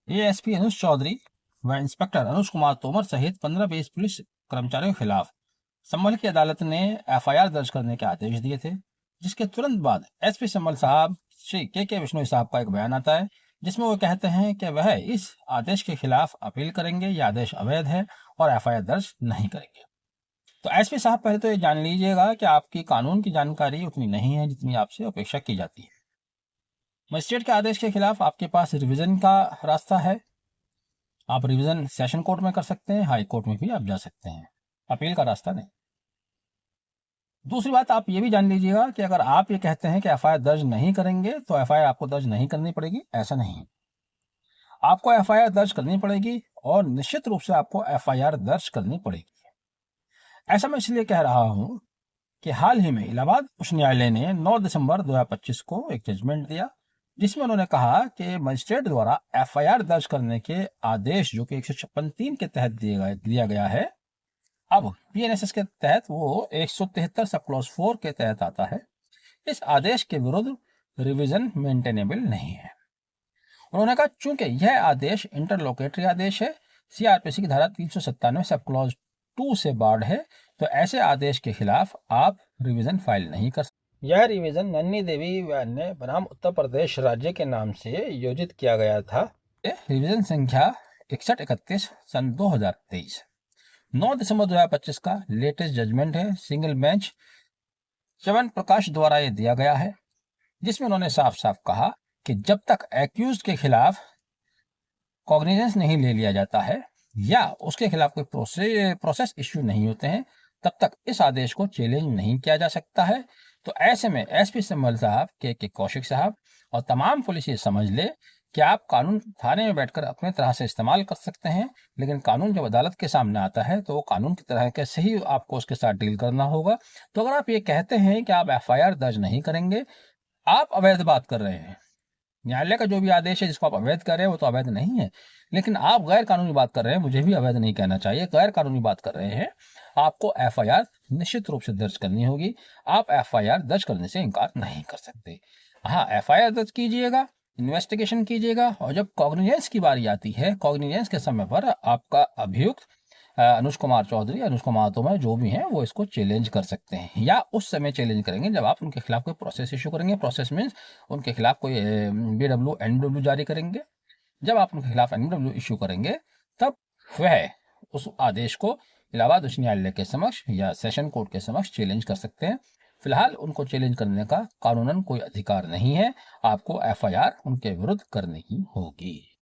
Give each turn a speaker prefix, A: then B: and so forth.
A: ASP अनुज चौधरी व inspector Anuj Kumar Tomar सहित 15-20 police कर्मचारियों के खिलाफ संभल की अदालत ने एफआईआर दर्ज करने के आदेश दिए थे, जिसके तुरंत बाद एसपी संभल साहब श्री के विश्नोई साहब का एक बयान आता है, जिसमें वो कहते हैं कि वह इस आदेश के खिलाफ अपील करेंगे, यह आदेश अवैध है और एफआईआर दर्ज नहीं करेंगे। तो एसपी साहब, पहले तो ये जान लीजिएगा कि आपकी कानून की जानकारी उतनी नहीं है जितनी आपसे अपेक्षा की जाती है। मजिस्ट्रेट के आदेश के खिलाफ आपके पास रिवीजन का रास्ता है। आप रिवीजन सेशन कोर्ट में कर सकते हैं, हाई कोर्ट में भी आप जा सकते हैं, अपील का रास्ता नहीं। दूसरी बात आप ये भी जान लीजिएगा कि अगर आप ये कहते हैं कि एफआईआर दर्ज नहीं करेंगे तो एफआईआर आपको दर्ज नहीं करनी पड़ेगी, ऐसा नहीं। आपको एफआईआर दर्ज करनी पड़ेगी और निश्चित रूप से आपको एफआईआर दर्ज करनी पड़ेगी। ऐसा मैं इसलिए कह रहा हूं कि हाल ही में इलाहाबाद उच्च न्यायालय ने 9 दिसंबर 2025 को एक जजमेंट दिया, जिसमें उन्होंने कहा कि मजिस्ट्रेट द्वारा एफआईआर दर्ज करने के आदेश जो कि 156(3) के तहत दिया गया है, अब पीएनएसएस के तहत वो 173 सब क्लॉज 4 के तहत आता है। इस आदेश के विरुद्ध रिवीजन मेंटेनेबल नहीं है। उन्होंने कहा चूंकि यह आदेश इंटरलोकेटरी आदेश है, सीआरपीसी की धारा 397 सब क्लॉज 2 से बार्ड है, तो ऐसे आदेश के खिलाफ आप रिवीजन फाइल नहीं कर सकते। यह रिवीजन नन्नी देवी व अन्य बनाम उत्तर प्रदेश राज्य के नाम से योजित किया गया था। रिवीजन संख्या 6131 सन 2023। 9 दिसंबर 2025 का लेटेस्ट जजमेंट है, सिंगल बेंच च्यवन प्रकाश द्वारा ये दिया गया है, जिसमें उन्होंने साफ साफ कहा कि जब तक एक्यूज के खिलाफ कॉग्निजेंस नहीं ले लिया जाता है या उसके खिलाफ कोई प्रोसेस इश्यू नहीं होते हैं, तब तक इस आदेश को चैलेंज नहीं किया जा सकता है। तो ऐसे में एसपी संभल साहब, के कौशिक साहब और तमाम पुलिस ये समझ ले कि आप कानून थाने में बैठकर अपने तरह से इस्तेमाल कर सकते हैं, लेकिन कानून जब अदालत के सामने आता है तो वो कानून की तरह के से ही आपको उसके साथ डील करना होगा। तो अगर आप ये कहते हैं कि आप एफआईआर दर्ज नहीं करेंगे, आप अवैध बात कर रहे हैं। न्यायालय का जो भी आदेश है जिसको आप अवैध कर रहे हैं वो तो अवैध नहीं है, लेकिन आप गैर कानूनी बात कर रहे हैं, मुझे भी अवैध नहीं कहना चाहिए, गैर कानूनी बात कर रहे हैं। आपको एफआईआर निश्चित रूप से दर्ज करनी होगी। आप एफआईआर दर्ज करने से इनकार नहीं कर सकते। हाँ, एफआईआर दर्ज कीजिएगा, इन्वेस्टिगेशन कीजिएगा, और जब कॉग्निजेंस की बारी आती है, कॉग्निजेंस के समय पर आपका अभियुक्त अनुज कुमार चौधरी, अनुज कुमार तोमर जो भी हैं वो इसको चैलेंज कर सकते हैं, या उस समय चैलेंज करेंगे जब आप उनके खिलाफ कोई प्रोसेस इशू करेंगे। प्रोसेस मीन्स उनके खिलाफ कोई बीडब्ल्यू एनडब्ल्यू जारी करेंगे। जब आप उनके खिलाफ एनडब्ल्यू इशू करेंगे तब वह उस आदेश को इलाहाबाद उच्च न्यायालय के समक्ष या सेशन कोर्ट के समक्ष चैलेंज कर सकते हैं। फिलहाल उनको चैलेंज करने का कानूनन कोई अधिकार नहीं है। आपको एफआईआर उनके विरुद्ध करनी ही होगी।